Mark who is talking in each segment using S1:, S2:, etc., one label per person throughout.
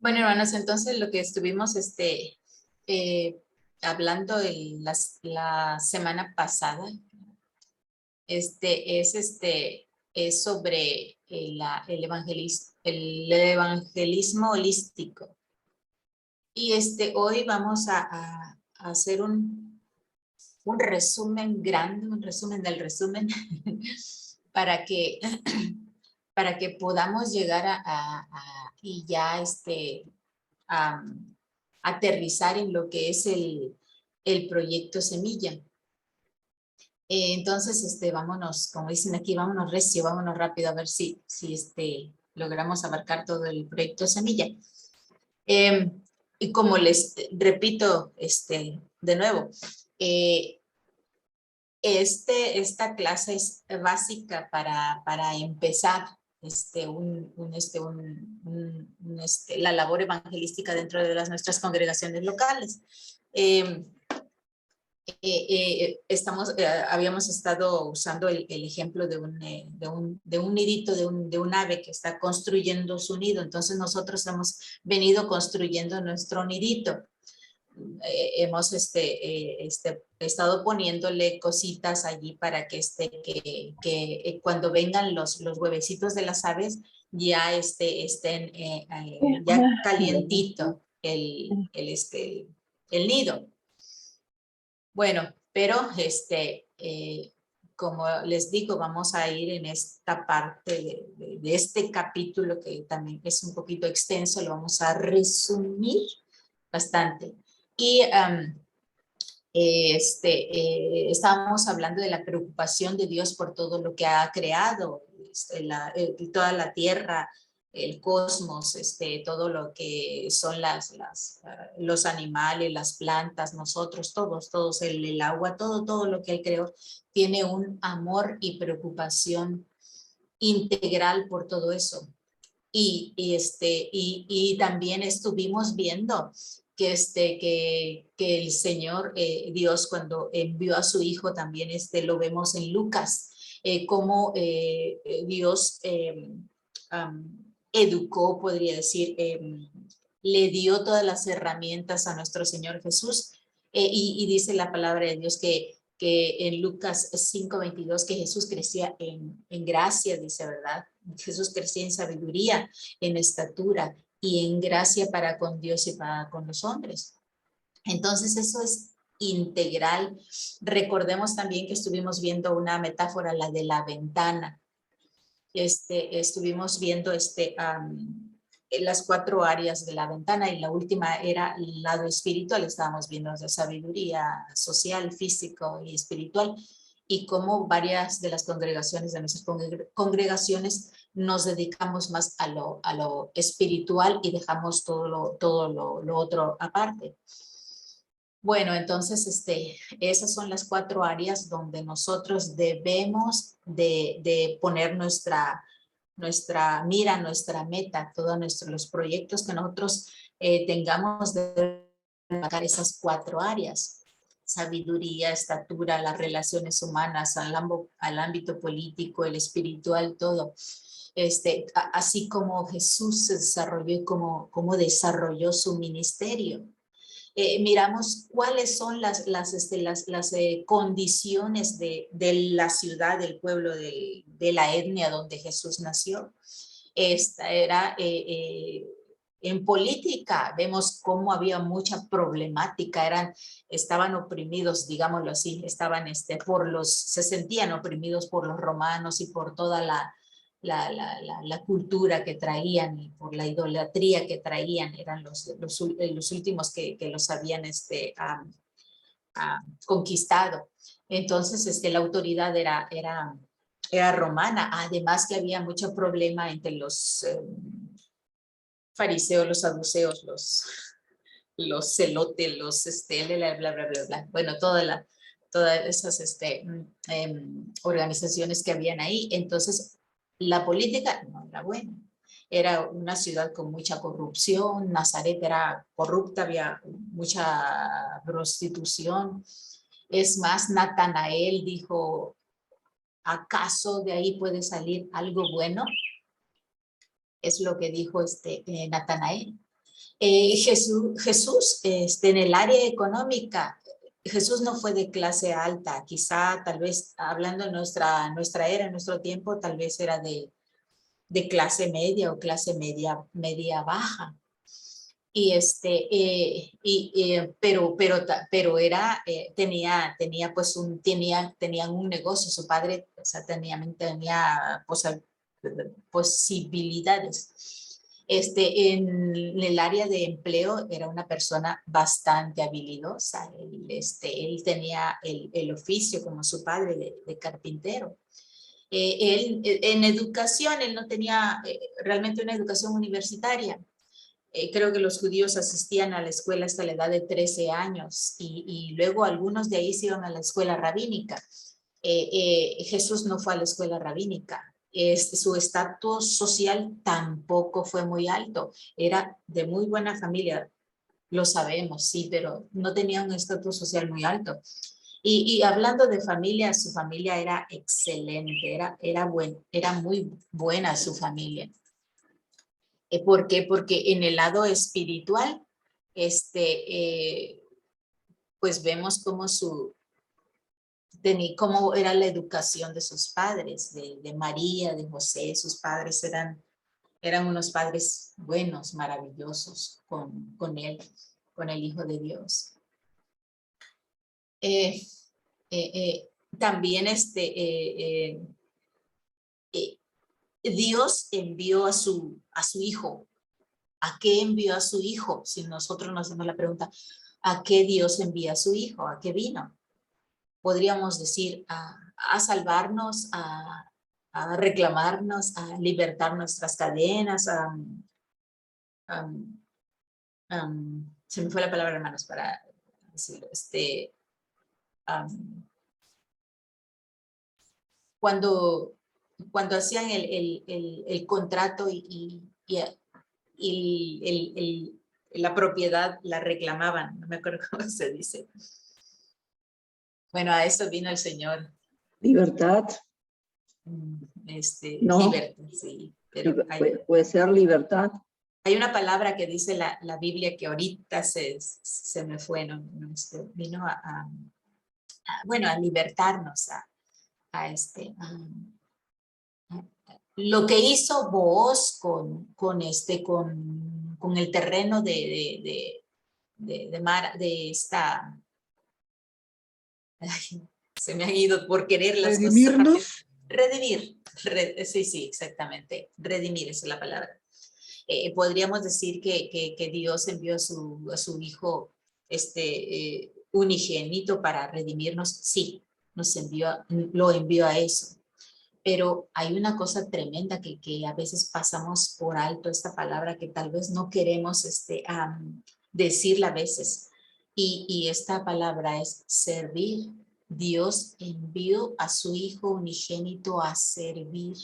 S1: Bueno, hermanos, entonces lo que estuvimos eh, hablando la semana pasada es sobre el evangelismo holístico. Y hoy vamos a hacer un resumen grande, un resumen del resumen, para que, para que podamos llegar y ya a aterrizar en lo que es el proyecto Semilla. Entonces, vámonos, como dicen aquí, vámonos recio, vámonos rápido, a ver si logramos abarcar todo el proyecto Semilla. Y como les repito, de nuevo, esta clase es básica para empezar la labor evangelística dentro de nuestras congregaciones locales. Habíamos estado usando el ejemplo de un nidito, de un ave que está construyendo su nido. Entonces nosotros hemos venido construyendo nuestro nidito. Hemos estado poniéndole cositas allí para que cuando vengan los huevecitos de las aves ya estén ya calientito el nido. Bueno, pero como les digo, vamos a ir en esta parte de este capítulo que también es un poquito extenso, lo vamos ver bastante. Y estábamos hablando de la preocupación de Dios por todo lo que ha creado, toda la tierra, el cosmos, todo lo que son los animales, las plantas, nosotros, todos, el agua, todo lo que Él creó, tiene un amor y preocupación integral por todo eso. Y también estuvimos viendo que el Señor Dios, cuando envió a su Hijo, también lo vemos en Lucas, cómo Dios educó, podría decir, le dio todas las herramientas a nuestro Señor Jesús, y dice la palabra de Dios que en Lucas 5:22 que Jesús crecía en gracia, dice, ¿verdad? Jesús crecía en sabiduría, en estatura y en gracia para con Dios y para con los hombres. Entonces eso es integral. Recordemos también que estuvimos viendo una metáfora, la de la ventana. Estuvimos viendo las 4 áreas de la ventana, y la última era el lado espiritual. Estábamos viendo de sabiduría social, físico y espiritual, y cómo varias de las congregaciones, de nuestras congregaciones, nos dedicamos más a lo espiritual y dejamos todo lo otro aparte. Bueno, entonces esas son las 4 áreas donde nosotros debemos de poner nuestra mira, nuestra meta, todos los proyectos que nosotros tengamos de marcar esas 4 áreas: sabiduría, estatura, las relaciones humanas, al ámbito político, el espiritual, todo. Así como Jesús se desarrolló y cómo desarrolló su ministerio. Miramos cuáles son las condiciones de la ciudad, del pueblo, de la etnia donde Jesús nació. Esta era en política. Vemos cómo había mucha problemática, estaban oprimidos, digámoslo así, se sentían oprimidos por los romanos y por toda la cultura que traían, y por la idolatría que traían. Eran los últimos que los habían conquistado. Entonces la autoridad era romana. Además que había mucho problema entre los fariseos, los saduceos, los celotes, bla, bla, bla, bla, bla. Bueno, todas esas organizaciones que habían ahí. Entonces la política no era buena. Era una ciudad con mucha corrupción. Nazaret era corrupta, había mucha prostitución. Es más, Natanael dijo: ¿acaso de ahí puede salir algo bueno? Es lo que dijo Natanael. Jesús en el área económica, Jesús no fue de clase alta, quizá tal vez hablando de nuestra era, en nuestro tiempo, tal vez era de clase media o clase media baja. Y pero era, tenían un negocio, su padre, o sea, tenía posibilidades. En el área de empleo era una persona bastante habilidosa. Él tenía el oficio como su padre de carpintero. En educación, él no tenía realmente una educación universitaria. Creo que los judíos asistían a la escuela hasta la edad de 13 años y luego algunos de ahí se iban a la escuela rabínica. Jesús no fue a la escuela rabínica. Su estatus social tampoco fue muy alto. Era de muy buena familia, lo sabemos, sí, pero no tenía un estatus social muy alto. Y hablando de familia, su familia era excelente, era muy buena su familia. ¿Por qué? Porque en el lado espiritual, pues vemos cómo era la educación de sus padres, de María, de José. Sus padres eran unos padres buenos, maravillosos con él, con el Hijo de Dios. También Dios envió a su Hijo. ¿A qué envió a su Hijo? Si nosotros nos hacemos la pregunta, ¿a qué Dios envía a su Hijo? ¿A qué vino? Podríamos decir a salvarnos, a reclamarnos, a libertar nuestras cadenas, se me fue la palabra, hermanos, para decirlo. Cuando hacían el contrato y la propiedad la reclamaban, no me acuerdo cómo se dice. Bueno, a eso vino el Señor.
S2: Libertad.
S1: No. Libertad, sí. Pero
S2: puede ser libertad.
S1: Hay una palabra que dice la Biblia que ahorita se me fue, ¿no? Vino a libertarnos, lo que hizo Booz con el terreno de esta... Ay, se me han ido por querer las cosas. Redimir. Sí, exactamente. Redimir, esa es la palabra. Podríamos decir que Dios envió a su Hijo unigénito para redimirnos. Sí, lo envió a eso. Pero hay una cosa tremenda que a veces pasamos por alto, esta palabra que tal vez no queremos decirla a veces. Y esta palabra es servir. Dios envió a su Hijo unigénito a servir.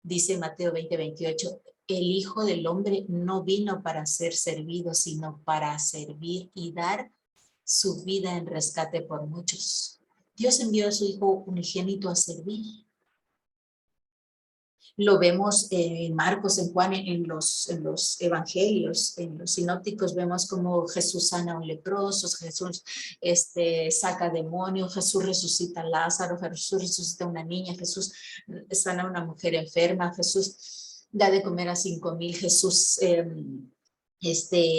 S1: Dice Mateo 20:28, el Hijo del Hombre no vino para ser servido, sino para servir y dar su vida en rescate por muchos. Dios envió a su Hijo unigénito a servir. Lo vemos en Marcos, en Juan, en los evangelios, en los sinópticos, vemos como Jesús sana a un leproso, Jesús saca demonios, Jesús resucita a Lázaro, Jesús resucita a una niña, Jesús sana a una mujer enferma, Jesús da de comer a 5,000, Jesús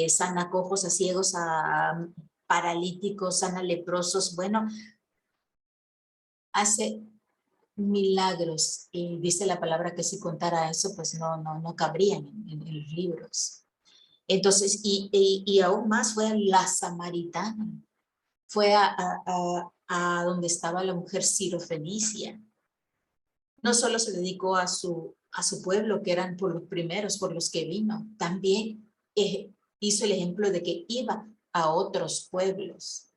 S1: sana a cojos, a ciegos, a paralíticos, sana leprosos. Bueno, hace milagros, y dice la palabra que si contara eso, pues no cabrían en los libros. Entonces, y aún más fue a la samaritana, fue a donde estaba la mujer sirofenicia. No solo se dedicó a su pueblo, que eran por los primeros, por los que vino, también hizo el ejemplo de que iba a otros pueblos.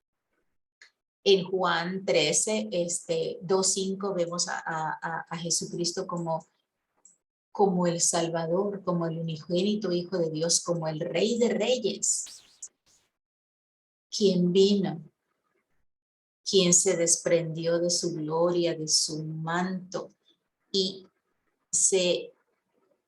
S1: En Juan 13, 2:5 vemos a Jesucristo como el Salvador, como el unigénito Hijo de Dios, como el Rey de Reyes, quien vino, quien se desprendió de su gloria, de su manto, y se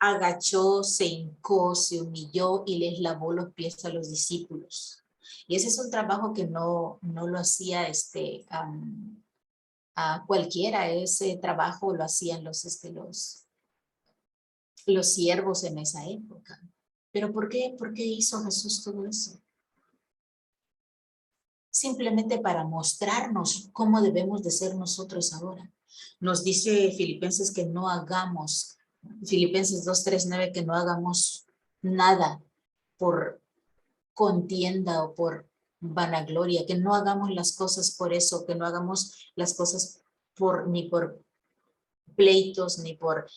S1: agachó, se hincó, se humilló y les lavó los pies a los discípulos. Y ese es un trabajo que no lo hacía a cualquiera. Ese trabajo lo hacían los siervos en esa época. ¿Pero por qué? ¿Por qué hizo Jesús todo eso? Simplemente para mostrarnos cómo debemos de ser nosotros ahora. Nos dice Filipenses que no hagamos, Filipenses 2:3-9, que no hagamos nada por contienda o por vanagloria, que no hagamos las cosas por eso, que no hagamos las cosas ni por pleitos, ni por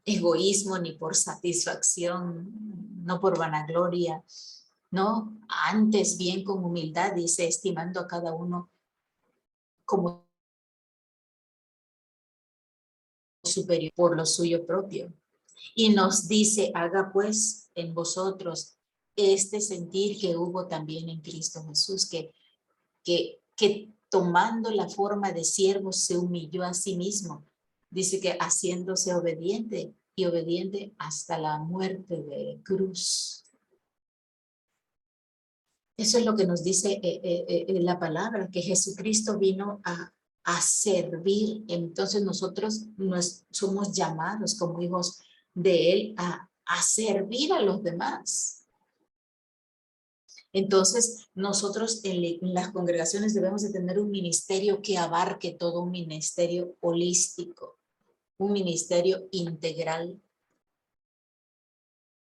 S1: egoísmo, ni por satisfacción, no por vanagloria, ¿no? Antes bien con humildad, dice, estimando a cada uno como superior por lo suyo propio. Y nos dice, haga pues en vosotros este sentir que hubo también en Cristo Jesús, que tomando la forma de siervo se humilló a sí mismo. Dice que haciéndose obediente y obediente hasta la muerte de cruz. Eso es lo que nos dice la palabra, que Jesucristo vino a servir. Entonces nosotros somos llamados como hijos de Él a servir a los demás. Entonces nosotros en las congregaciones debemos de tener un ministerio que abarque todo, un ministerio holístico, un ministerio integral.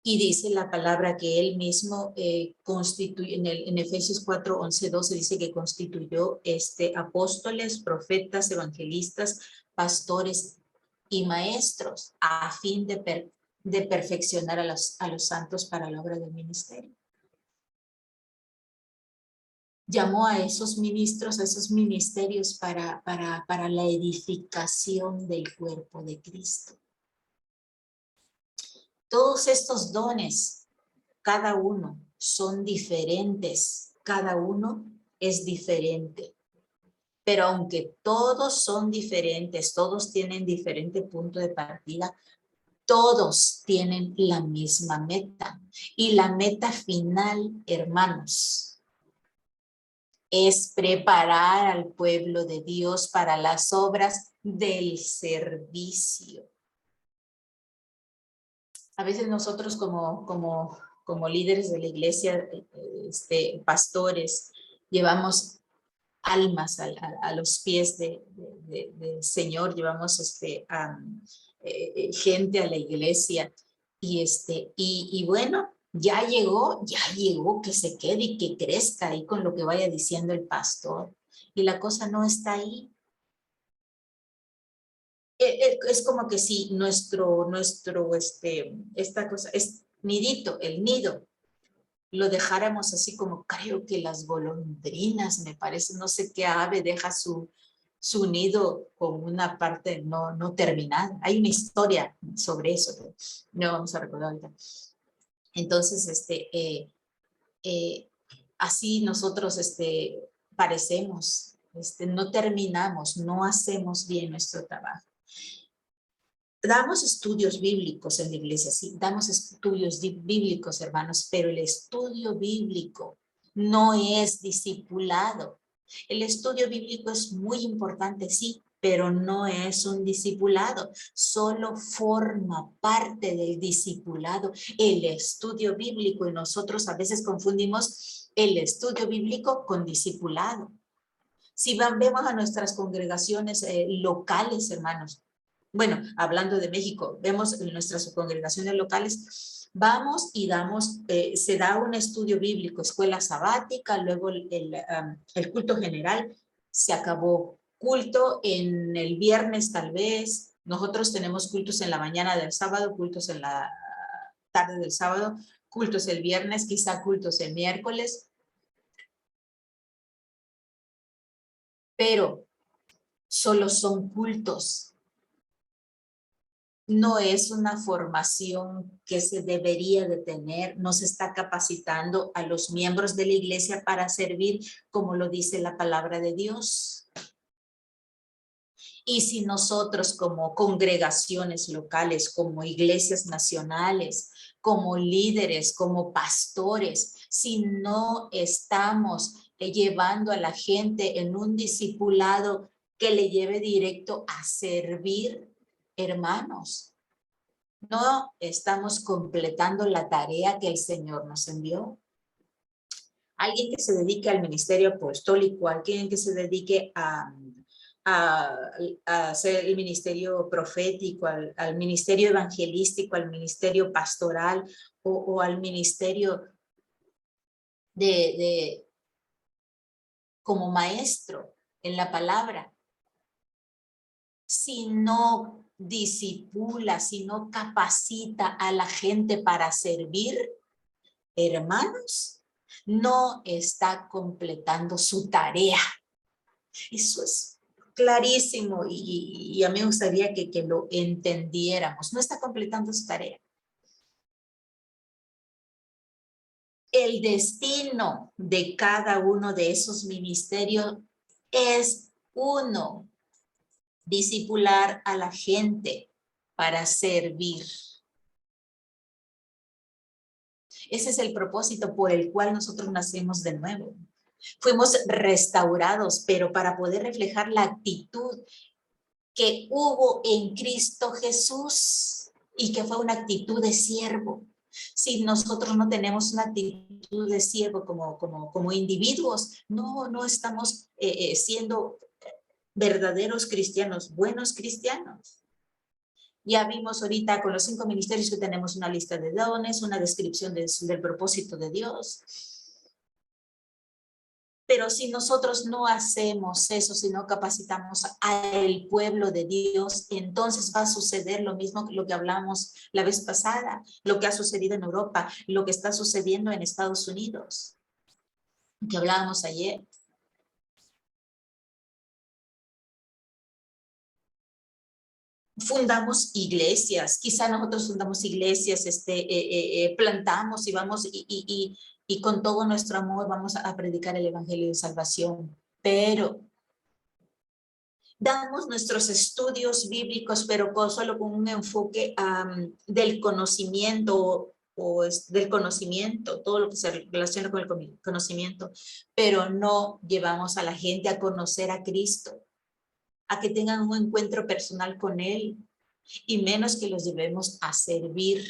S1: Y dice la palabra que él mismo constituye, en Efesios 4:11-12 dice que constituyó apóstoles, profetas, evangelistas, pastores y maestros a fin de perfeccionar a los santos para la obra del ministerio. Llamó a esos ministros, a esos ministerios para la edificación del cuerpo de Cristo. Todos estos dones, cada uno son diferentes, cada uno es diferente. Pero aunque todos son diferentes, todos tienen diferente punto de partida, todos tienen la misma meta. Y la meta final, hermanos, es preparar al pueblo de Dios para las obras del servicio. A veces nosotros como líderes de la iglesia, pastores, llevamos almas a los pies del Señor, llevamos gente a la iglesia y bueno, ya llegó, que se quede y que crezca ahí con lo que vaya diciendo el pastor. Y la cosa no está ahí. Es como que si esta cosa es nidito, el nido, lo dejáramos así como creo que las golondrinas, me parece, no sé qué ave deja su nido con una parte no terminada. Hay una historia sobre eso, pero no vamos a recordar ahorita. Entonces, así nosotros parecemos, no terminamos, no hacemos bien nuestro trabajo. Damos estudios bíblicos en la iglesia, sí, damos estudios bíblicos, hermanos, pero el estudio bíblico no es discipulado. El estudio bíblico es muy importante, sí, pero no es un discipulado, solo forma parte del discipulado el estudio bíblico, y nosotros a veces confundimos el estudio bíblico con discipulado. Si vemos a nuestras congregaciones locales, hermanos, bueno, hablando de México, vemos en nuestras congregaciones locales, vamos y damos, se da un estudio bíblico, escuela sabática, luego el culto general, se acabó. Culto en el viernes tal vez, nosotros tenemos cultos en la mañana del sábado, cultos en la tarde del sábado, cultos el viernes, quizá cultos el miércoles, pero solo son cultos. No es una formación que se debería de tener, no se está capacitando a los miembros de la iglesia para servir como lo dice la palabra de Dios. Y si nosotros como congregaciones locales, como iglesias nacionales, como líderes, como pastores, si no estamos llevando a la gente en un discipulado que le lleve directo a servir, hermanos, no estamos completando la tarea que el Señor nos envió. Alguien que se dedique al ministerio apostólico, alguien que se dedique a hacer el ministerio profético, al ministerio evangelístico, al ministerio pastoral o al ministerio como maestro en la palabra. Si no disipula, si no capacita a la gente para servir, hermanos, no está completando su tarea. Eso es clarísimo y a mí me gustaría que lo entendiéramos. No está completando su tarea. El destino de cada uno de esos ministerios es uno: discipular a la gente para servir. Ese es el propósito por el cual nosotros nacemos de nuevo. Fuimos restaurados, pero para poder reflejar la actitud que hubo en Cristo Jesús y que fue una actitud de siervo. Si nosotros no tenemos una actitud de siervo como individuos, no estamos siendo verdaderos cristianos, buenos cristianos. Ya vimos ahorita con los 5 ministerios que tenemos una lista de dones, una descripción del propósito de Dios. Pero si nosotros no hacemos eso, si no capacitamos al pueblo de Dios, entonces va a suceder lo mismo que lo que hablamos la vez pasada, lo que ha sucedido en Europa, lo que está sucediendo en Estados Unidos, que hablábamos ayer. Fundamos iglesias, quizá nosotros fundamos iglesias, plantamos y vamos y con todo nuestro amor vamos a predicar el evangelio de salvación, pero damos nuestros estudios bíblicos, pero solo con un enfoque del conocimiento del conocimiento, todo lo que se relaciona con el conocimiento, pero no llevamos a la gente a conocer a Cristo, a que tengan un encuentro personal con Él, y menos que los llevemos a servir.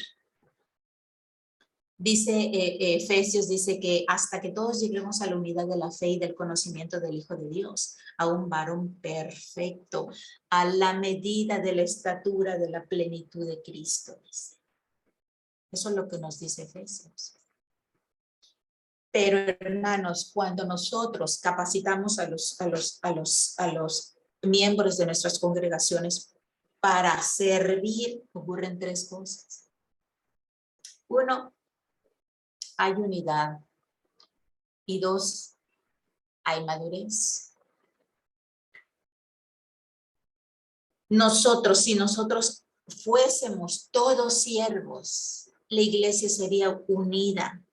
S1: Dice Efesios, dice que hasta que todos lleguemos a la unidad de la fe y del conocimiento del Hijo de Dios, a un varón perfecto, a la medida de la estatura de la plenitud de Cristo. Dice. Eso es lo que nos dice Efesios. Pero hermanos, cuando nosotros capacitamos a los miembros de nuestras congregaciones para servir, ocurren 3 cosas. 1, hay unidad. Y 2, hay madurez. Si nosotros fuésemos todos siervos, la iglesia sería unida.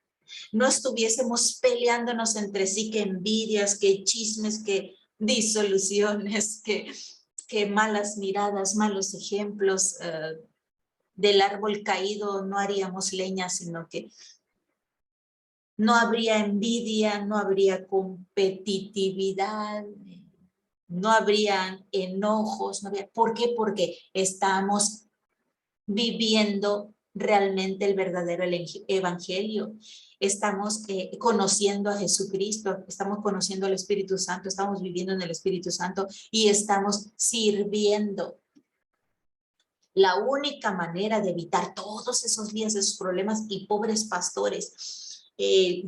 S1: No estuviésemos peleándonos entre sí, que envidias, que chismes, que disoluciones, que malas miradas, malos ejemplos. Del árbol caído no haríamos leña, sino que no habría envidia, no habría competitividad, no habrían enojos. No habría, ¿por qué? Porque estamos viviendo realmente el verdadero evangelio. Estamos conociendo a Jesucristo, estamos conociendo al Espíritu Santo, estamos viviendo en el Espíritu Santo y estamos sirviendo. La única manera de evitar todos esos días, esos problemas, y pobres pastores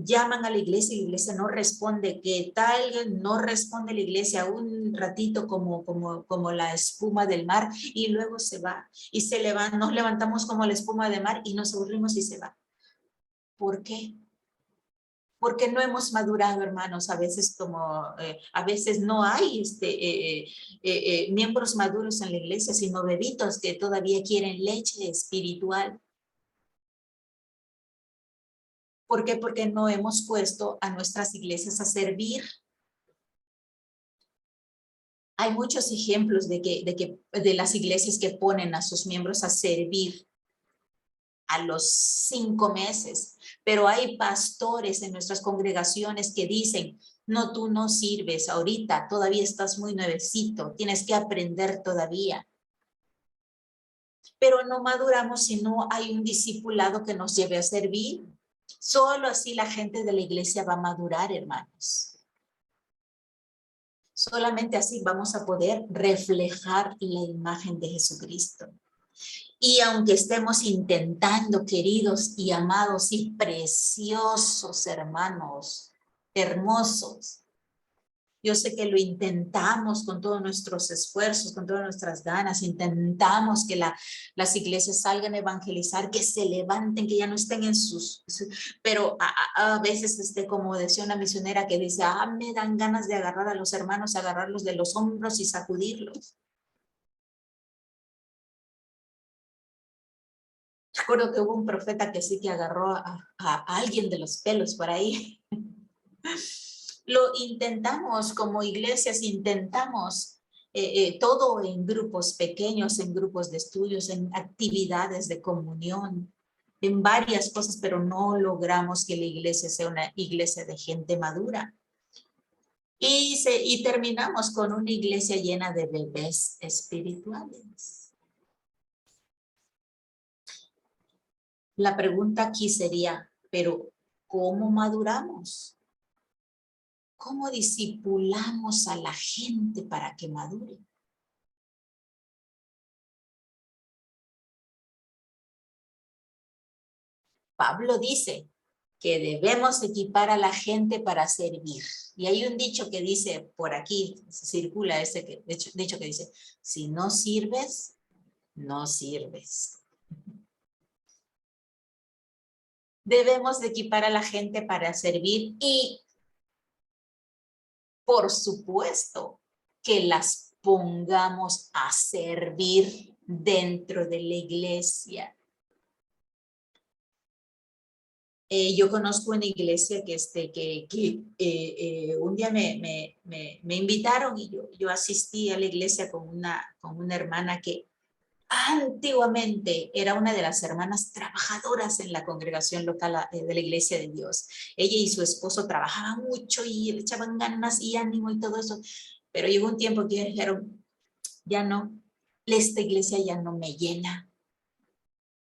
S1: llaman a la iglesia no responde, que tal no responde la iglesia un ratito como la espuma del mar y luego se va y nos levantamos como la espuma del mar y nos aburrimos y se va. ¿Por qué? Porque no hemos madurado, hermanos. A veces a veces no hay miembros maduros en la iglesia, sino bebitos que todavía quieren leche espiritual. ¿Por qué? Porque no hemos puesto a nuestras iglesias a servir. Hay muchos ejemplos de las iglesias que ponen a sus miembros a servir a los 5 meses, pero hay pastores en nuestras congregaciones que dicen, no, tú no sirves ahorita, todavía estás muy nuevecito, tienes que aprender todavía. Pero no maduramos si no hay un discipulado que nos lleve a servir. Solo así la gente de la iglesia va a madurar, hermanos. Solamente así vamos a poder reflejar la imagen de Jesucristo. Y aunque estemos intentando, queridos y amados y preciosos hermanos, hermosos, yo sé que lo intentamos con todos nuestros esfuerzos, con todas nuestras ganas, intentamos que las iglesias salgan a evangelizar, que se levanten, que ya no estén en pero a veces, como decía una misionera que dice, me dan ganas de agarrar a los hermanos, agarrarlos de los hombros y sacudirlos. Recuerdo que hubo un profeta que sí que agarró a alguien de los pelos por ahí. Lo intentamos como iglesias, intentamos todo en grupos pequeños, en grupos de estudios, en actividades de comunión, en varias cosas, pero no logramos que la iglesia sea una iglesia de gente madura. Y terminamos con una iglesia llena de bebés espirituales. La pregunta aquí sería, pero ¿cómo maduramos? ¿Cómo discipulamos a la gente para que madure? Pablo dice que debemos equipar a la gente para servir. Y hay un dicho que dice, por aquí circula dicho que dice, si no sirves, no sirves. Debemos de equipar a la gente para servir y, por supuesto, que las pongamos a servir dentro de la iglesia. Yo conozco una iglesia que un día me invitaron y yo asistí a la iglesia con una hermana que antiguamente era una de las hermanas trabajadoras en la congregación local de la Iglesia de Dios. Ella y su esposo trabajaban mucho y le echaban ganas y ánimo y todo eso, pero llegó un tiempo que dijeron, ya no, esta iglesia ya no me llena,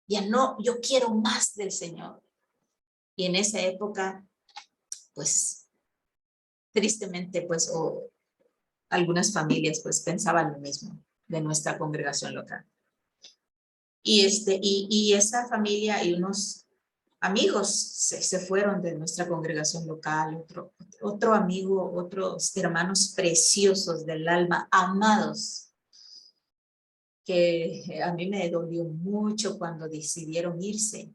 S1: ya no, yo quiero más del Señor. Y en esa época, pues, tristemente, pues, algunas familias, pues, pensaban lo mismo de nuestra congregación local. Y esa familia y unos amigos se fueron de nuestra congregación local, otro amigo, otros hermanos preciosos del alma, amados, que a mí me dolió mucho cuando decidieron irse,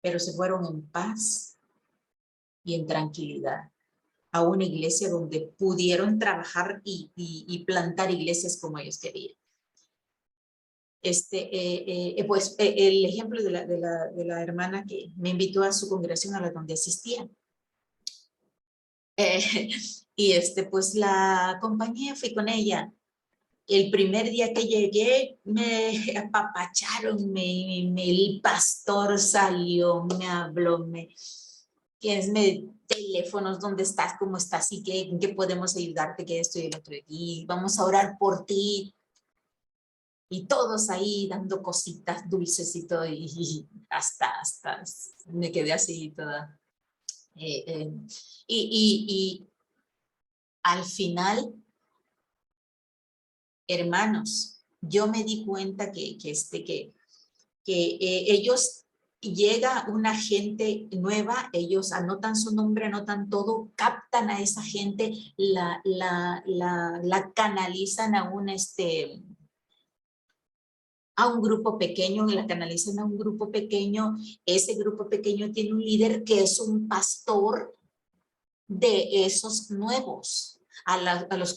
S1: pero se fueron en paz y en tranquilidad a una iglesia donde pudieron trabajar y plantar iglesias como ellos querían. Pues el ejemplo de la hermana que me invitó a su congregación a la donde asistía. Y pues la acompañé, fui con ella. El primer día que llegué me apapacharon, el pastor salió, me habló, teléfonos, ¿dónde estás? ¿Cómo estás? ¿Y en qué podemos ayudarte? Que esto y el otro. Y vamos a orar por ti. Y todos ahí dando cositas dulces y todo, y hasta me quedé así toda. Y al final, hermanos, yo me di cuenta que ellos, llega una gente nueva, ellos anotan su nombre, anotan todo, captan a esa gente, la canalizan a un grupo pequeño, la canalizan a un grupo pequeño, ese grupo pequeño tiene un líder que es un pastor de esos nuevos, a los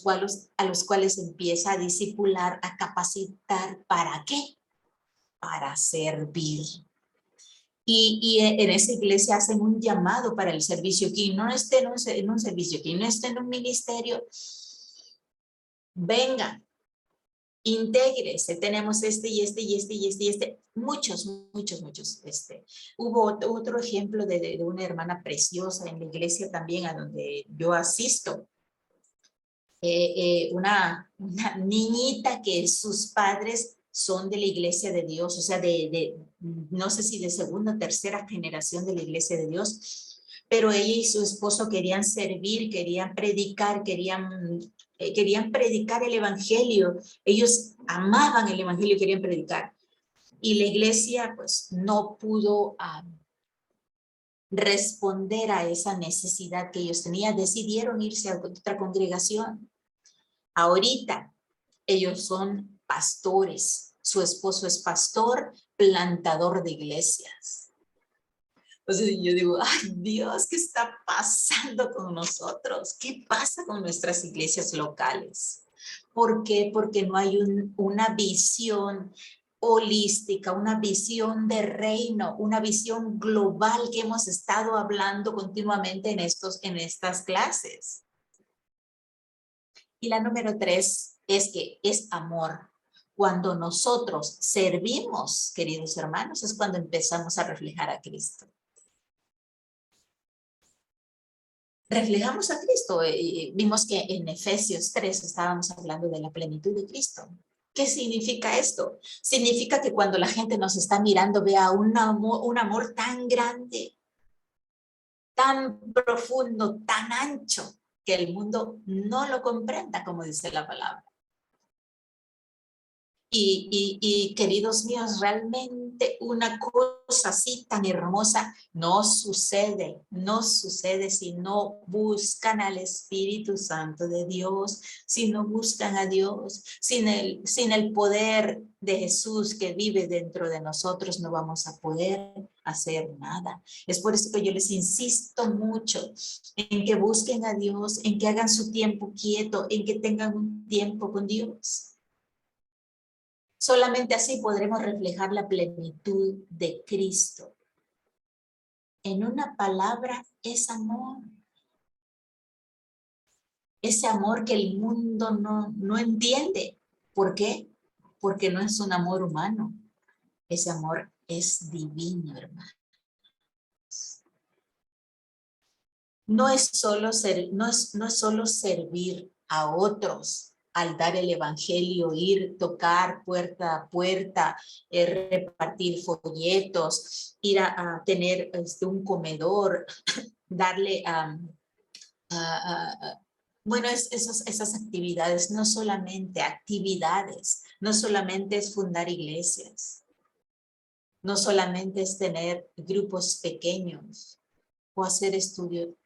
S1: cuales empieza a discipular, a capacitar. ¿Para qué? Para servir. Y en esa iglesia hacen un llamado para el servicio. Quien no esté en un servicio, quien no esté en un ministerio, vengan, intégrese, tenemos muchos. Hubo otro ejemplo de una hermana preciosa en la iglesia también a donde yo asisto. Una niñita que sus padres son de la iglesia de Dios, o sea, no sé si de segunda o tercera generación de la iglesia de Dios, pero ella y su esposo querían servir, querían predicar, querían predicar el evangelio. Ellos amaban el evangelio y querían predicar. Y la iglesia pues no pudo responder a esa necesidad que ellos tenían. Decidieron irse a otra congregación. Ahorita ellos son pastores. Su esposo es pastor, plantador de iglesias. Entonces yo digo, ay Dios, ¿qué está pasando con nosotros? ¿Qué pasa con nuestras iglesias locales? ¿Por qué? Porque no hay una visión holística, una visión de reino, una visión global que hemos estado hablando continuamente en estas clases. Y la número 3 es que es amor. Cuando nosotros servimos, queridos hermanos, es cuando empezamos a reflejar a Cristo. Reflejamos a Cristo. Vimos que en Efesios 3 estábamos hablando de la plenitud de Cristo. ¿Qué significa esto? Significa que cuando la gente nos está mirando, vea un amor tan grande, tan profundo, tan ancho, que el mundo no lo comprenda, como dice la palabra. Y queridos míos, realmente una cosa así tan hermosa no sucede si no buscan al Espíritu Santo de Dios, si no buscan a Dios, sin el poder de Jesús que vive dentro de nosotros, no vamos a poder hacer nada. Es por eso que yo les insisto mucho en que busquen a Dios, en que hagan su tiempo quieto, en que tengan un tiempo con Dios. Solamente así podremos reflejar la plenitud de Cristo. En una palabra, es amor. Ese amor que el mundo no entiende. ¿Por qué? Porque no es un amor humano. Ese amor es divino, hermano. No es solo servir a otros al dar el evangelio, ir, tocar puerta a puerta, repartir folletos, ir a tener un comedor, darle bueno, esas actividades, no solamente actividades, no solamente es fundar iglesias, no solamente es tener grupos pequeños o hacer estudios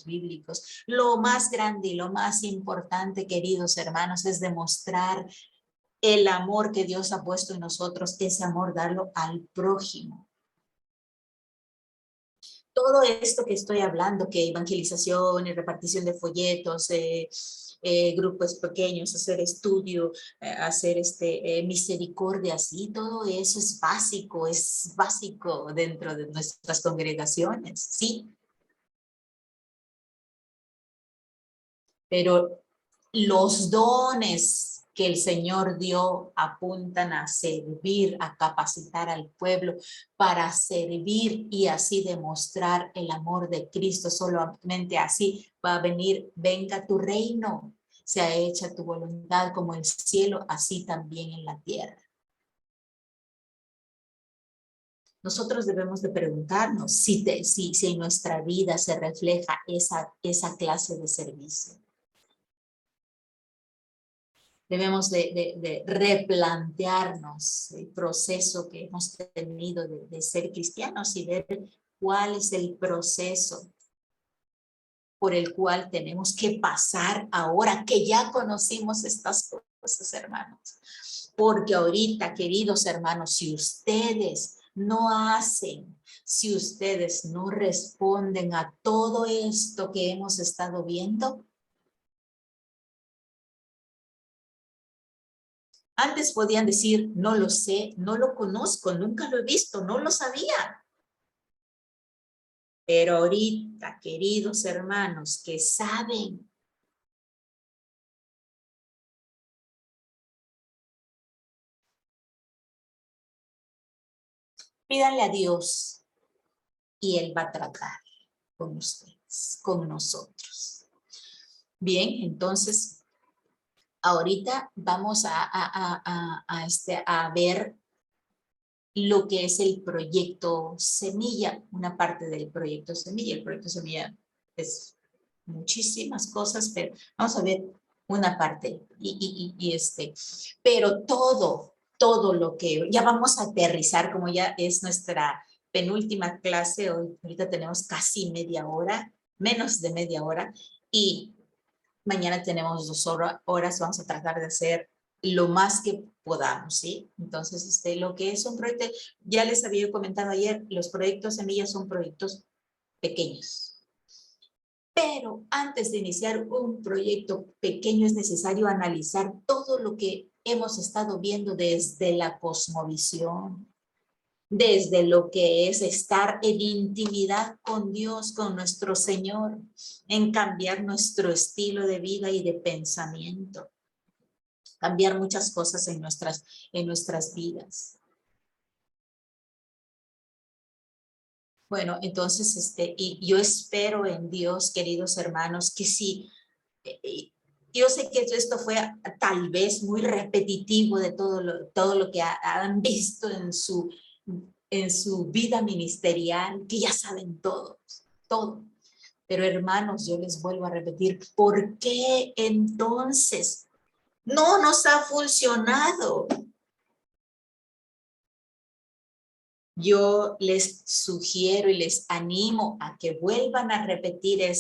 S1: bíblicos. Lo más grande y lo más importante, queridos hermanos, es demostrar el amor que Dios ha puesto en nosotros, ese amor darlo al prójimo. Todo esto que estoy hablando, que evangelización y repartición de folletos, grupos pequeños, hacer estudio, hacer misericordia, sí, todo eso es básico dentro de nuestras congregaciones, sí. Pero los dones que el Señor dio apuntan a servir, a capacitar al pueblo para servir y así demostrar el amor de Cristo. Solamente así va a venir, venga tu reino, sea hecha tu voluntad como en el cielo, así también en la tierra. Nosotros debemos de preguntarnos si en nuestra vida se refleja esa clase de servicio. Debemos de replantearnos el proceso que hemos tenido de ser cristianos y ver cuál es el proceso por el cual tenemos que pasar ahora que ya conocimos estas cosas, hermanos. Porque ahorita, queridos hermanos, si ustedes no hacen, si ustedes no responden a todo esto que hemos estado viendo, antes podían decir, no lo sé, no lo conozco, nunca lo he visto, no lo sabía. Pero ahorita, queridos hermanos, que saben, Pídanle a Dios y Él va a tratar con ustedes, con nosotros. Bien, entonces, ahorita vamos a ver lo que es el proyecto Semilla, una parte del proyecto Semilla. El proyecto Semilla es muchísimas cosas, pero vamos a ver una parte. Pero todo lo que ya vamos a aterrizar, como ya es nuestra penúltima clase, hoy ahorita tenemos casi media hora, menos de media hora, y mañana tenemos 2 horas, vamos a tratar de hacer lo más que podamos, ¿sí? Entonces, lo que es un proyecto, ya les había comentado ayer, los proyectos semillas son proyectos pequeños. Pero antes de iniciar un proyecto pequeño es necesario analizar todo lo que hemos estado viendo desde la cosmovisión, desde lo que es estar en intimidad con Dios, con nuestro Señor, en cambiar nuestro estilo de vida y de pensamiento, cambiar muchas cosas en nuestras vidas. Bueno, entonces, y yo espero en Dios, queridos hermanos, que sí, yo sé que esto fue tal vez muy repetitivo de todo lo que han visto en su vida ministerial, que ya saben todo. Pero hermanos, yo les vuelvo a repetir, ¿por qué entonces no nos ha funcionado? Yo les sugiero y les animo a que vuelvan a repetir a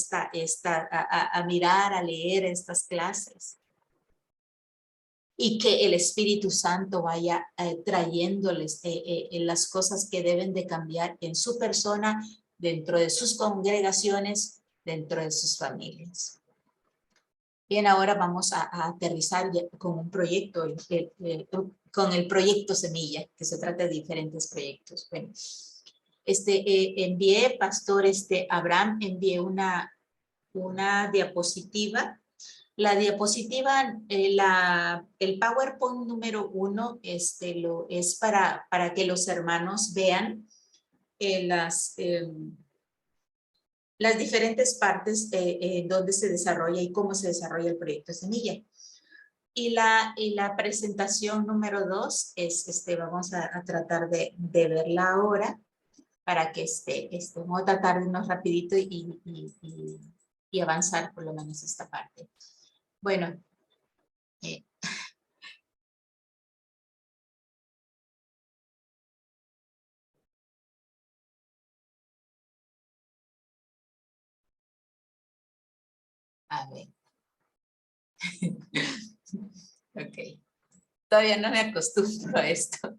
S1: mirar, a leer estas clases. Y que el Espíritu Santo vaya trayéndoles las cosas que deben de cambiar en su persona, dentro de sus congregaciones, dentro de sus familias. Bien, ahora vamos a aterrizar con un proyecto, con el proyecto Semilla, que se trata de diferentes proyectos. Bueno, envié, Pastor Abraham, envié una diapositiva. La diapositiva, el PowerPoint número 1 es para que los hermanos vean las diferentes partes donde se desarrolla y cómo se desarrolla el proyecto Semilla. Y la presentación número 2 es, vamos a tratar de verla ahora para que vamos a tratar de irnos rapidito y avanzar por lo menos esta parte. Bueno, a ver. Ok. Todavía no me acostumbro a esto.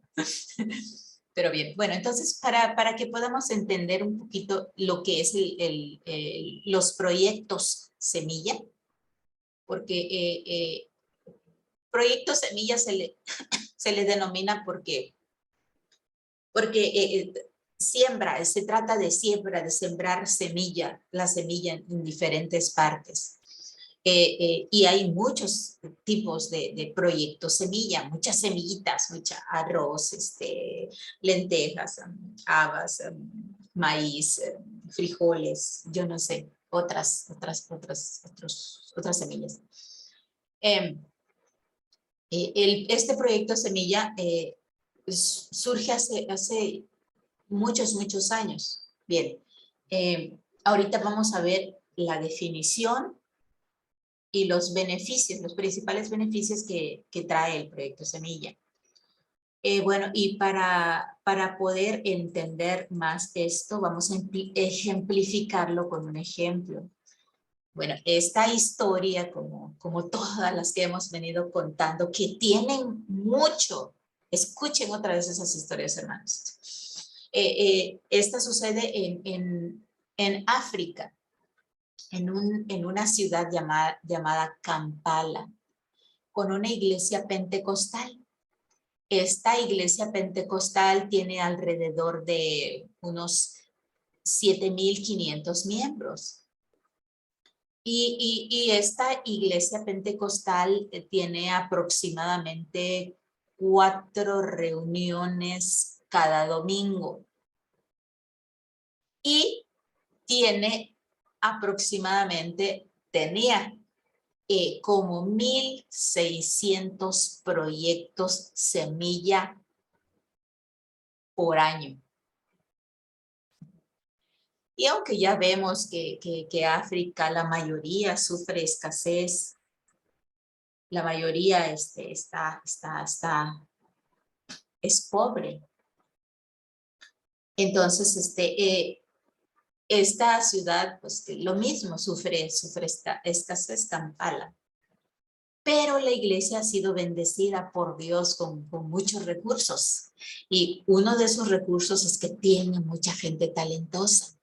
S1: Pero bien, bueno, entonces para que podamos entender un poquito lo que es los proyectos Semilla, porque proyectos Semilla se le denomina porque siembra, se trata de siembra, de sembrar semilla, la semilla en diferentes partes. Y hay muchos tipos de proyectos semilla, muchas semillitas, mucha arroz, lentejas, habas, maíz, frijoles, yo no sé, otras semillas. Este proyecto semilla surge hace muchos años. Bien, ahorita vamos a ver la definición y los beneficios, los principales beneficios que trae el proyecto Semilla. Bueno, y para poder entender más esto, vamos a ejemplificarlo con un ejemplo. Bueno, esta historia, como todas las que hemos venido contando, que tienen mucho, escuchen otra vez esas historias, hermanos. Esta sucede en África, en una ciudad llamada Kampala, con una iglesia pentecostal. Esta iglesia pentecostal tiene alrededor de unos 7,500 miembros. Y esta iglesia pentecostal tiene aproximadamente 4 reuniones cada domingo. y tiene aproximadamente, tenía como 1.600 proyectos semilla por año. Y aunque ya vemos que África, la mayoría sufre escasez, la mayoría es pobre. Entonces, esta ciudad, pues lo mismo, sufre esta escasez, Kampala. Pero la iglesia ha sido bendecida por Dios con muchos recursos. Y uno de esos recursos es que tiene mucha gente talentosa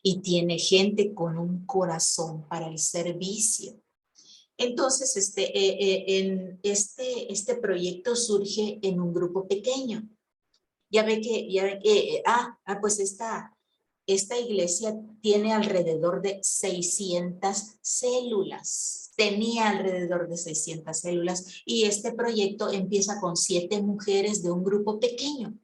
S1: y tiene gente con un corazón para el servicio. Entonces, este proyecto surge en un grupo pequeño. Pues esta iglesia tiene alrededor de 600 células. Tenía alrededor de 600 células y este proyecto empieza con 7 mujeres de un grupo pequeño.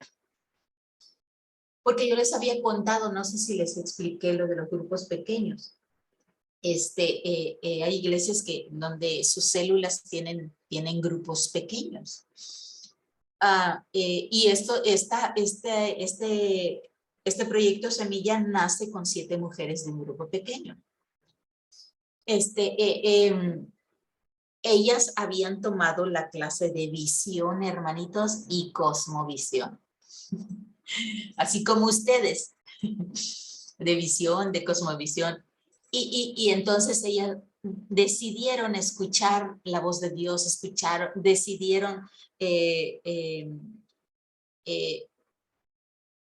S1: Porque yo les había contado, no sé si les expliqué lo de los grupos pequeños. Hay iglesias donde sus células tienen grupos pequeños. Y este proyecto Semilla nace con 7 mujeres de un grupo pequeño. Ellas habían tomado la clase de visión, hermanitos, y cosmovisión. Así como ustedes, de visión, de cosmovisión. Y entonces ellas decidieron escuchar la voz de Dios, decidieron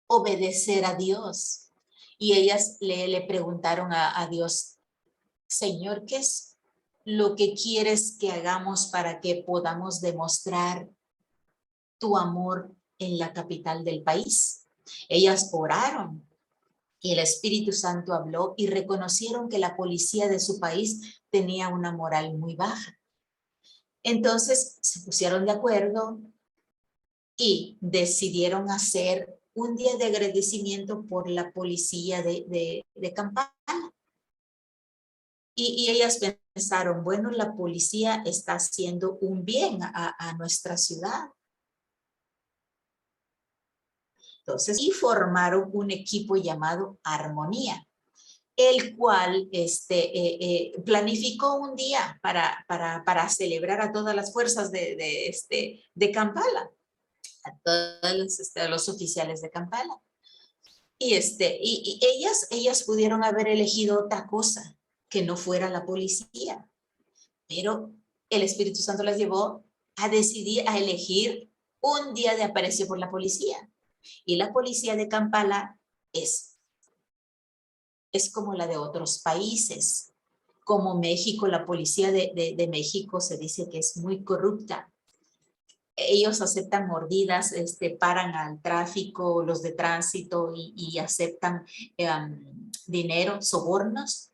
S1: obedecer a Dios. Y ellas le preguntaron a Dios, Señor, ¿qué es lo que quieres que hagamos para que podamos demostrar tu amor en la capital del país? Ellas oraron y el Espíritu Santo habló y reconocieron que la policía de su país tenía una moral muy baja. Entonces se pusieron de acuerdo y decidieron hacer un día de agradecimiento por la policía de Kampala. Y ellas pensaron, bueno, la policía está haciendo un bien a nuestra ciudad. Entonces, y formaron un equipo llamado Armonía, el cual planificó un día para celebrar a todas las fuerzas de Kampala, a todos los oficiales de Kampala. Y ellas pudieron haber elegido otra cosa que no fuera la policía, pero el Espíritu Santo las llevó a decidir, a elegir un día de aprecio por la policía. Y la policía de Kampala es como la de otros países. Como México, la policía de México se dice que es muy corrupta. Ellos aceptan mordidas, paran al tráfico, los de tránsito y aceptan dinero, sobornos.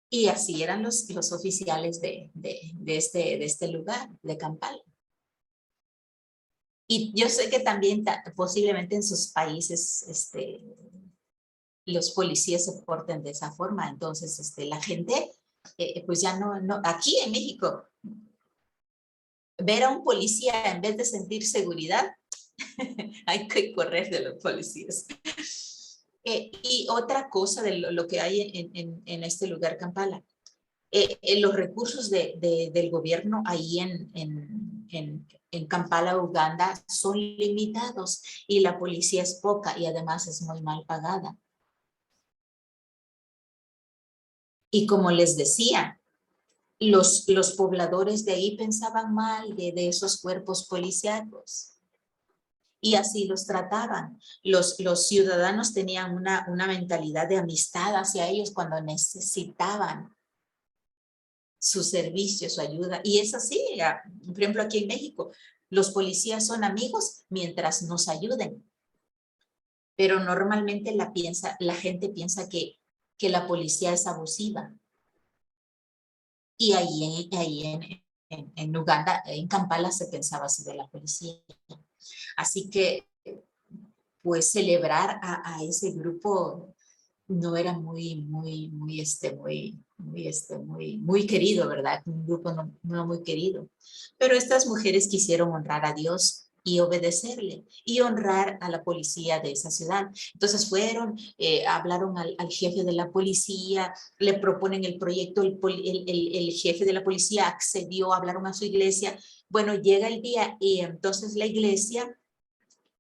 S1: Y así eran los oficiales de este lugar, de Kampala. Y yo sé que también posiblemente en sus países los policías se porten de esa forma. Entonces la gente, pues ya no, aquí en México, ver a un policía en vez de sentir seguridad, hay que correr de los policías. Y otra cosa de lo que hay en este lugar, Kampala, los recursos del gobierno ahí en Kampala, Uganda, son limitados y la policía es poca y además es muy mal pagada. Y como les decía, los pobladores de ahí pensaban mal de esos cuerpos policíacos y así los trataban. Los ciudadanos tenían una mentalidad de amistad hacia ellos cuando necesitaban su servicio, su ayuda. Y es así, por ejemplo, aquí en México, los policías son amigos mientras nos ayuden. Pero normalmente la gente piensa que la policía es abusiva. Y ahí en Uganda, en Kampala, se pensaba así de la policía. Así que pues celebrar a ese grupo no era muy querido, ¿verdad? Un grupo no muy querido. Pero estas mujeres quisieron honrar a Dios y obedecerle y honrar a la policía de esa ciudad. Entonces fueron, hablaron al jefe de la policía, le proponen el proyecto, el jefe de la policía accedió, hablaron a su iglesia. Bueno, llega el día y entonces la iglesia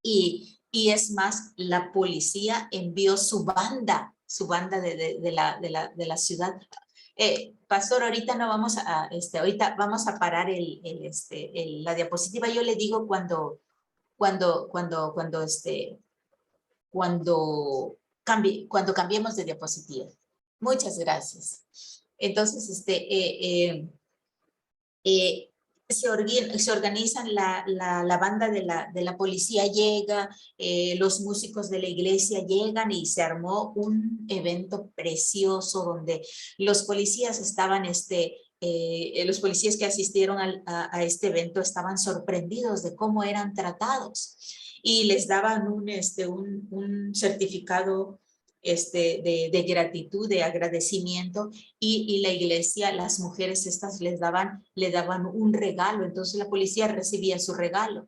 S1: y es más, la policía envió su banda de la ciudad. Pastor, ahorita no vamos ahorita vamos a parar la diapositiva. Yo le digo cuando cambiemos de diapositiva. Muchas gracias. Entonces, se organizan, la banda de la policía llega, los músicos de la iglesia llegan y se armó un evento precioso donde los policías estaban, los policías que asistieron a este evento estaban sorprendidos de cómo eran tratados y les daban un certificado de gratitud, de agradecimiento, y la iglesia, las mujeres estas le daban un regalo, entonces la policía recibía su regalo.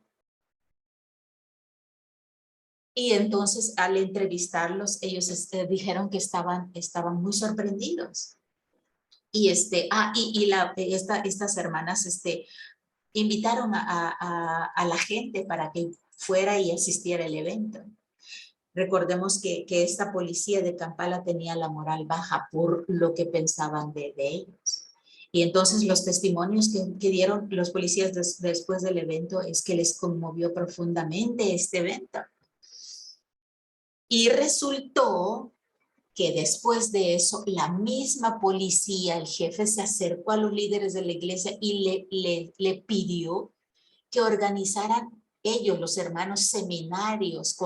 S1: Y entonces al entrevistarlos, ellos dijeron que estaban muy sorprendidos. Y, estas hermanas invitaron a la gente para que fuera y asistiera al evento. Recordemos que esta policía de Kampala tenía la moral baja por lo que pensaban de ellos. Y entonces los testimonios que dieron los policías después del evento es que les conmovió profundamente este evento. Y resultó que después de eso, la misma policía, el jefe se acercó a los líderes de la iglesia y le pidió que organizaran ellos, los hermanos, seminarios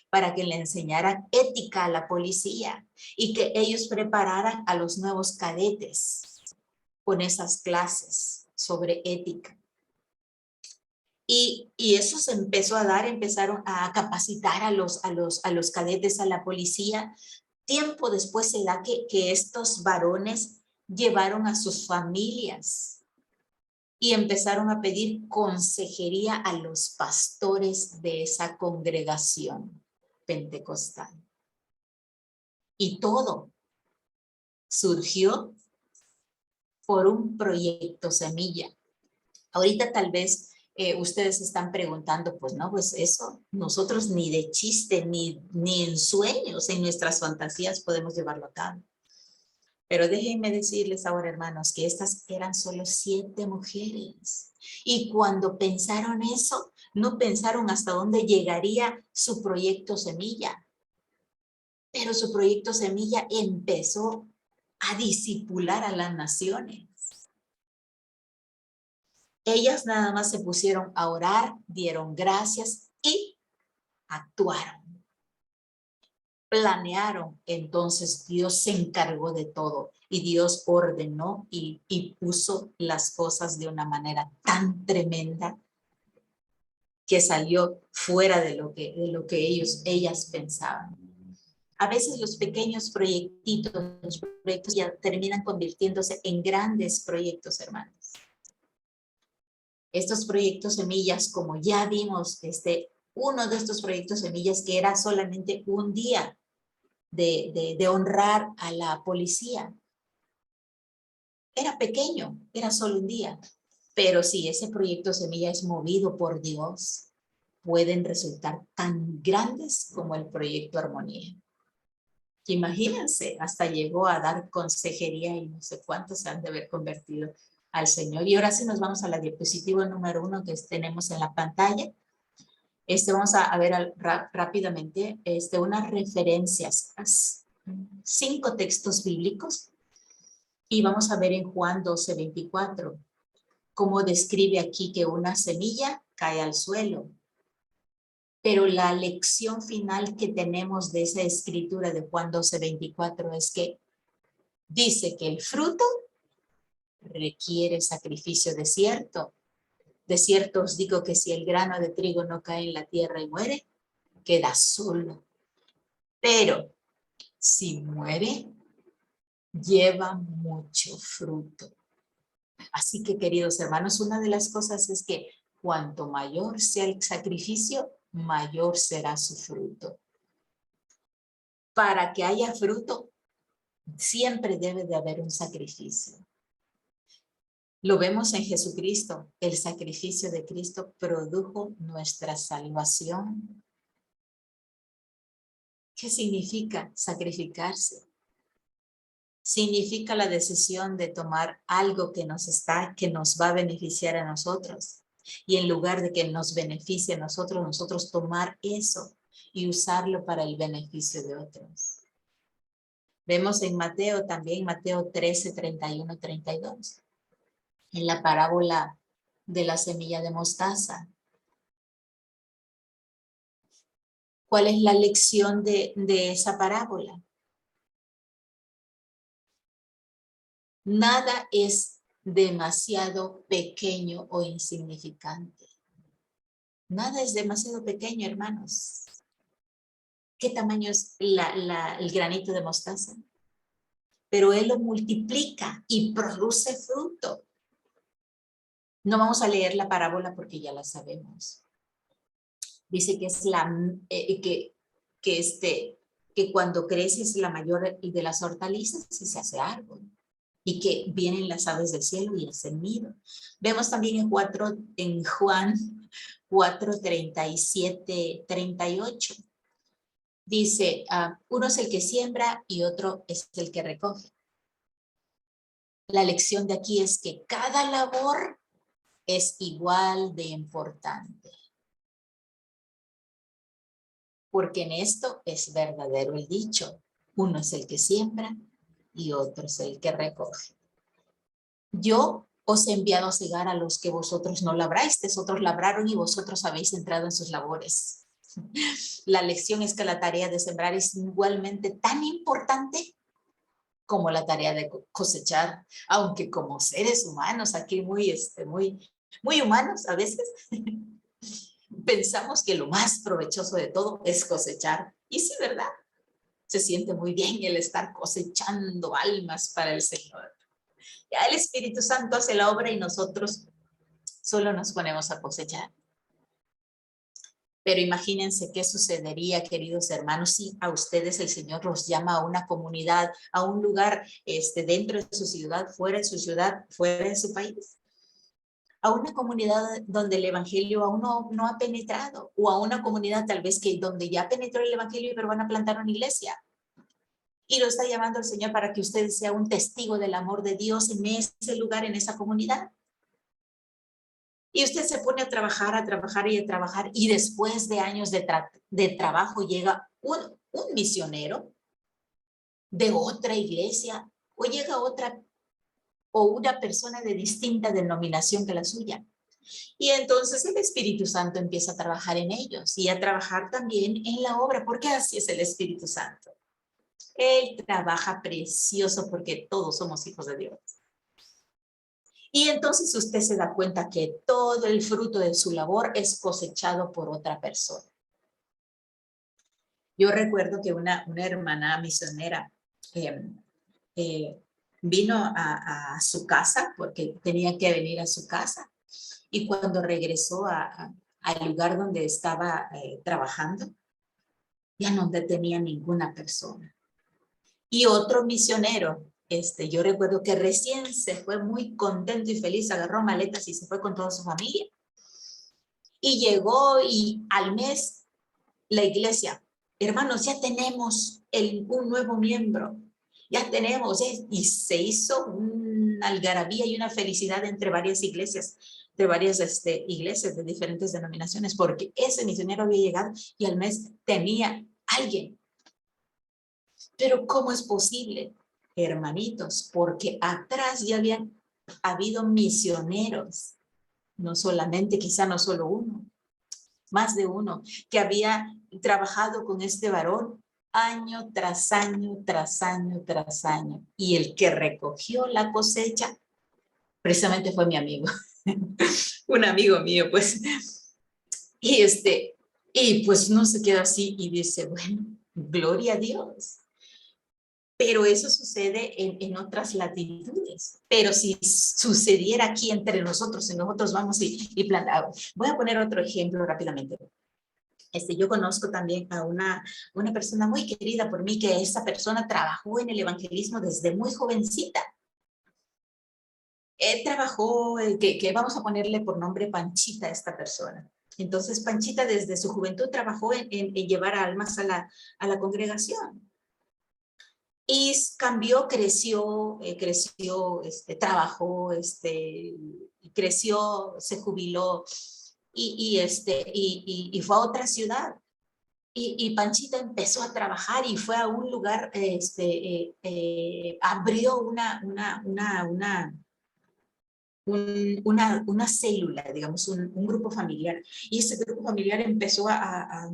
S1: para que le enseñaran ética a la policía y que ellos prepararan a los nuevos cadetes con esas clases sobre ética. Y eso se empezó a dar, empezaron a capacitar a los cadetes, a la policía. Tiempo después se da que estos varones llevaron a sus familias y empezaron a pedir consejería a los pastores de esa congregación pentecostal. Y todo surgió por un proyecto semilla. Ahorita tal vez ustedes están preguntando, pues no, pues eso, nosotros ni de chiste, ni en sueños, en nuestras fantasías podemos llevarlo a cabo. Pero déjenme decirles ahora, hermanos, que estas eran solo 7 mujeres. Y cuando pensaron eso, no pensaron hasta dónde llegaría su proyecto semilla. Pero su proyecto semilla empezó a discipular a las naciones. Ellas nada más se pusieron a orar, dieron gracias y actuaron. Planearon, entonces Dios se encargó de todo y Dios ordenó y puso las cosas de una manera tan tremenda que salió fuera de lo que ellas pensaban. A veces los pequeños proyectos ya terminan convirtiéndose en grandes proyectos, hermanos. Estos proyectos semillas, como ya vimos, uno de estos proyectos semillas que era solamente un día de honrar a la policía. Era pequeño, era solo un día. Pero si ese proyecto semilla es movido por Dios, pueden resultar tan grandes como el proyecto Armonía. Imagínense, hasta llegó a dar consejería y no sé cuántos se han de haber convertido al Señor. Y ahora sí nos vamos a la diapositiva número 1 que tenemos en la pantalla. Vamos a ver rápidamente unas referencias, 5 textos bíblicos, y vamos a ver en Juan 12:24 cómo describe aquí que una semilla cae al suelo. Pero la lección final que tenemos de esa escritura de Juan 12:24 es que dice que el fruto requiere sacrificio de cierto. De cierto os digo que si el grano de trigo no cae en la tierra y muere, queda solo. Pero si muere, lleva mucho fruto. Así que, queridos hermanos, una de las cosas es que cuanto mayor sea el sacrificio, mayor será su fruto. Para que haya fruto, siempre debe de haber un sacrificio. Lo vemos en Jesucristo. El sacrificio de Cristo produjo nuestra salvación. ¿Qué significa sacrificarse? Significa la decisión de tomar algo que nos va a beneficiar a nosotros. Y en lugar de que nos beneficie a nosotros, nosotros tomar eso y usarlo para el beneficio de otros. Vemos en Mateo también, Mateo 13, 31, 32. En la parábola de la semilla de mostaza. ¿Cuál es la lección de esa parábola? Nada es demasiado pequeño o insignificante. Nada es demasiado pequeño, hermanos. ¿Qué tamaño es el granito de mostaza? Pero él lo multiplica y produce fruto. No vamos a leer la parábola porque ya la sabemos. Dice que es que cuando crece es la mayor de las hortalizas y se hace árbol. Y que vienen las aves del cielo y hacen nido. Vemos también en Juan 4, 37, 38. Dice, uno es el que siembra y otro es el que recoge. La lección de aquí es que cada labor es igual de importante. Porque en esto es verdadero el dicho. Uno es el que siembra y otro es el que recoge. Yo os he enviado a cegar a los que vosotros no labrasteis, otros labraron y vosotros habéis entrado en sus labores. La lección es que la tarea de sembrar es igualmente tan importante como la tarea de cosechar, aunque como seres humanos, aquí muy humanos a veces, pensamos que lo más provechoso de todo es cosechar. Y sí, ¿verdad? Se siente muy bien el estar cosechando almas para el Señor. Ya el Espíritu Santo hace la obra y nosotros solo nos ponemos a cosechar. Pero imagínense qué sucedería, queridos hermanos, si a ustedes el Señor los llama a una comunidad, a un lugar dentro de su ciudad, fuera de su país. A una comunidad donde el Evangelio aún no ha penetrado, o a una comunidad tal vez donde ya penetró el Evangelio pero van a plantar una iglesia. Y lo está llamando el Señor para que usted sea un testigo del amor de Dios en ese lugar, en esa comunidad. Y usted se pone a trabajar y después de años de trabajo llega un misionero de otra iglesia o llega una persona de distinta denominación que la suya. Y entonces el Espíritu Santo empieza a trabajar en ellos y a trabajar también en la obra, porque así es el Espíritu Santo. Él trabaja precioso porque todos somos hijos de Dios. Y entonces usted se da cuenta que todo el fruto de su labor es cosechado por otra persona. Yo recuerdo que una hermana misionera vino a su casa porque tenía que venir a su casa. Y cuando regresó al lugar donde estaba trabajando, ya no tenía ninguna persona. Y otro misionero, yo recuerdo que recién se fue muy contento y feliz, agarró maletas y se fue con toda su familia. Y llegó y al mes la iglesia, hermanos, ya tenemos un nuevo miembro, ya tenemos, y se hizo una algarabía y una felicidad entre varias iglesias, iglesias de diferentes denominaciones, porque ese misionero había llegado y al mes tenía alguien. Pero ¿cómo es posible, hermanitos? Porque atrás ya habían habido misioneros, no solamente, quizá no solo uno, más de uno, que había trabajado con este varón año tras año, tras año, tras año. Y el que recogió la cosecha, precisamente fue mi amigo, un amigo mío, pues. Y Y pues uno se queda así y dice, bueno, gloria a Dios. Pero eso sucede en otras latitudes. Pero si sucediera aquí entre nosotros, si nosotros vamos y plantamos. Voy a poner otro ejemplo rápidamente. Yo conozco también a una persona muy querida por mí, que esa persona trabajó en el evangelismo desde muy jovencita. Trabajó, que vamos a ponerle por nombre Panchita a esta persona. Entonces, Panchita desde su juventud trabajó en llevar almas a la congregación. Y cambió, creció, trabajó, creció, se jubiló y fue a otra ciudad. Y Panchita empezó a trabajar y fue a un lugar, abrió una célula, digamos, un grupo familiar. Y ese grupo familiar empezó a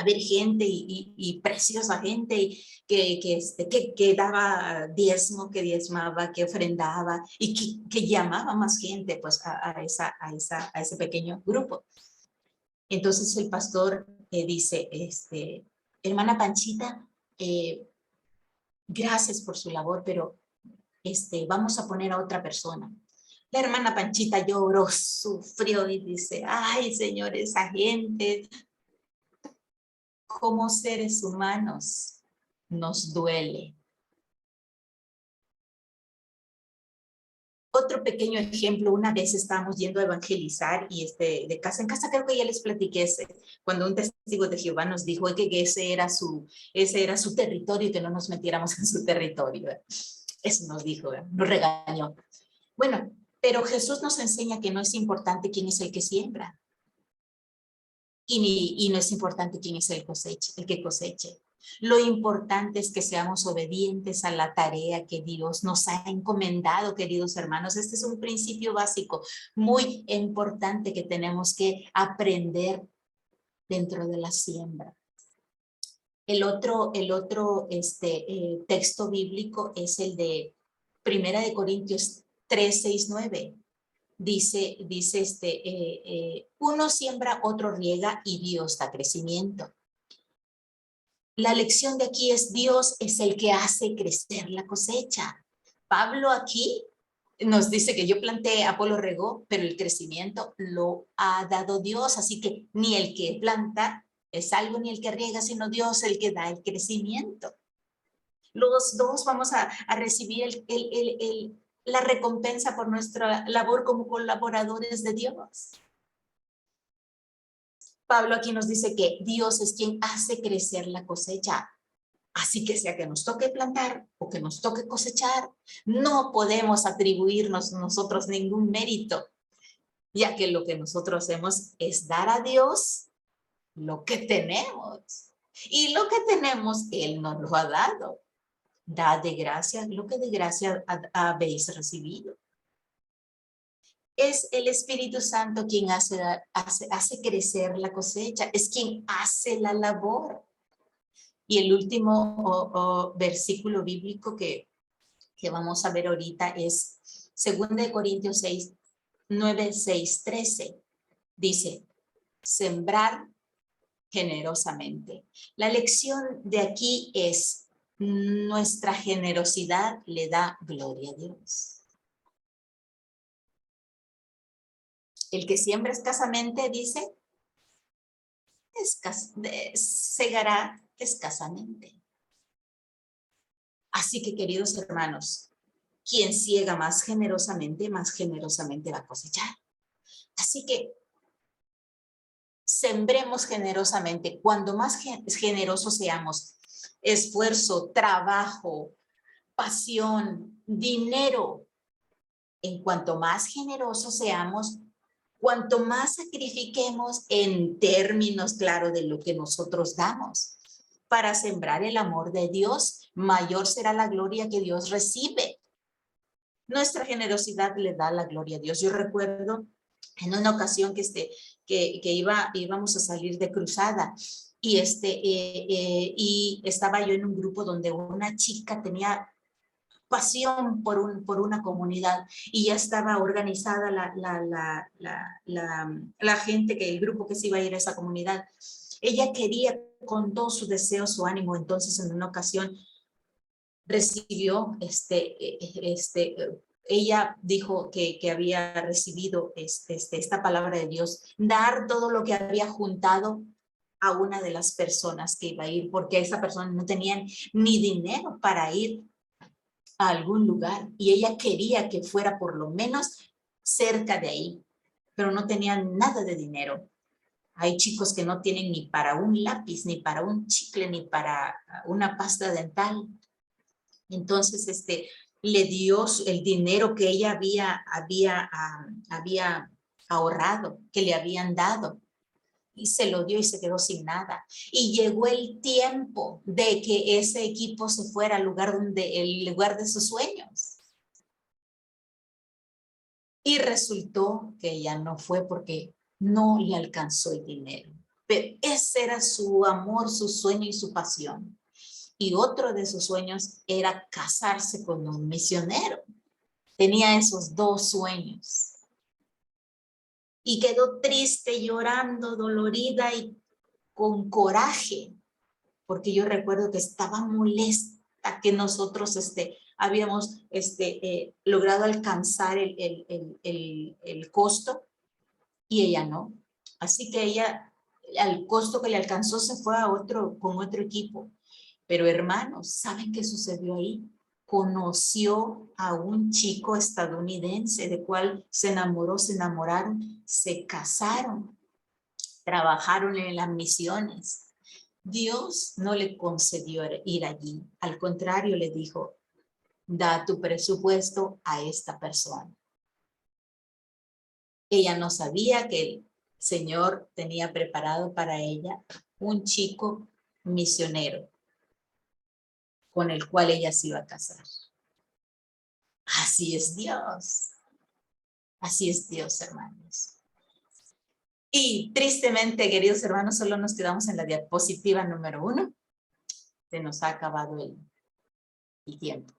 S1: ver gente y preciosa gente que daba diezmo, que diezmaba, que ofrendaba y que llamaba más gente pues a ese pequeño grupo. Entonces el pastor dice, hermana Panchita, gracias por su labor, pero vamos a poner a otra persona. La hermana Panchita lloró, sufrió y dice, ay, señor, esa gente, como seres humanos, nos duele. Otro pequeño ejemplo, una vez estábamos yendo a evangelizar y de casa en casa, creo que ya les platiqué cuando un testigo de Jehová nos dijo que ese era su territorio y que no nos metiéramos en su territorio. Eso nos dijo, nos regañó. Bueno, pero Jesús nos enseña que no es importante quién es el que siembra. Y no es importante quién es el que coseche. Lo importante es que seamos obedientes a la tarea que Dios nos ha encomendado, queridos hermanos. Este es un principio básico muy importante que tenemos que aprender dentro de la siembra. El otro texto bíblico es el de 1 Corintios 3, 6, 9. Dice uno siembra, otro riega y Dios da crecimiento. La lección de aquí es Dios es el que hace crecer la cosecha. Pablo aquí nos dice que yo planté, Apolo regó, pero el crecimiento lo ha dado Dios, así que ni el que planta es algo ni el que riega, sino Dios el que da el crecimiento. Los dos vamos a recibir la recompensa por nuestra labor como colaboradores de Dios. Pablo aquí nos dice que Dios es quien hace crecer la cosecha. Así que sea que nos toque plantar o que nos toque cosechar, no podemos atribuirnos nosotros ningún mérito, ya que lo que nosotros hacemos es dar a Dios lo que tenemos. Y lo que tenemos, Él nos lo ha dado. Da de gracia lo que de gracia habéis recibido. Es el Espíritu Santo quien hace crecer la cosecha, es quien hace la labor. Y el último versículo bíblico que vamos a ver ahorita es 2 Corintios 6, 9, 6, 13. Dice, sembrar generosamente. La lección de aquí es, nuestra generosidad le da gloria a Dios. El que siembra escasamente, dice, segará escasamente. Así que, queridos hermanos, quien ciega más generosamente va a cosechar. Así que sembremos generosamente. Cuando más generosos seamos, esfuerzo, trabajo, pasión, dinero, en cuanto más generosos seamos, cuanto más sacrifiquemos en términos, claro, de lo que nosotros damos para sembrar el amor de Dios, mayor será la gloria que Dios recibe. Nuestra generosidad le da la gloria a Dios. Yo recuerdo en una ocasión que íbamos a salir de cruzada y estaba yo en un grupo donde una chica tenía pasión por una comunidad y ya estaba organizada la gente, el grupo que se iba a ir a esa comunidad. Ella quería con todo su deseo, su ánimo. Entonces en una ocasión recibió, ella dijo que había recibido esta palabra de Dios, dar todo lo que había juntado a una de las personas que iba a ir, porque esa persona no tenía ni dinero para ir a algún lugar y ella quería que fuera por lo menos cerca de ahí, pero no tenían nada de dinero. Hay chicos que no tienen ni para un lápiz, ni para un chicle, ni para una pasta dental. Entonces, le dio el dinero que ella había ahorrado, que le habían dado, y se lo dio y se quedó sin nada. Y llegó el tiempo de que ese equipo se fuera al lugar el lugar de sus sueños. Y resultó que ella no fue porque no le alcanzó el dinero. Pero ese era su amor, su sueño y su pasión. Y otro de sus sueños era casarse con un misionero. Tenía esos dos sueños. Y quedó triste, llorando, dolorida y con coraje, porque yo recuerdo que estaba molesta que nosotros habíamos logrado alcanzar el costo y ella no. Así que ella, al costo que le alcanzó, se fue con otro equipo. Pero hermanos, ¿saben qué sucedió ahí? Conoció a un chico estadounidense de cual se enamoró, se enamoraron, se casaron, trabajaron en las misiones. Dios no le concedió ir allí. Al contrario, le dijo, da tu presupuesto a esta persona. Ella no sabía que el Señor tenía preparado para ella un chico misionero con el cual ella se iba a casar. Así es Dios. Así es Dios, hermanos. Y tristemente, queridos hermanos, solo nos quedamos en la diapositiva número 1. Se nos ha acabado el tiempo.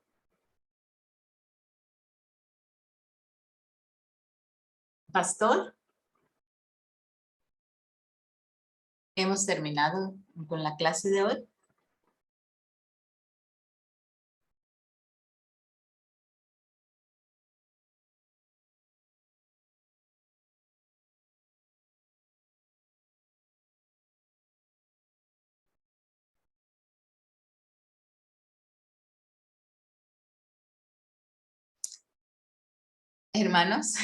S1: Pastor, hemos terminado con la clase de hoy. Hermanos,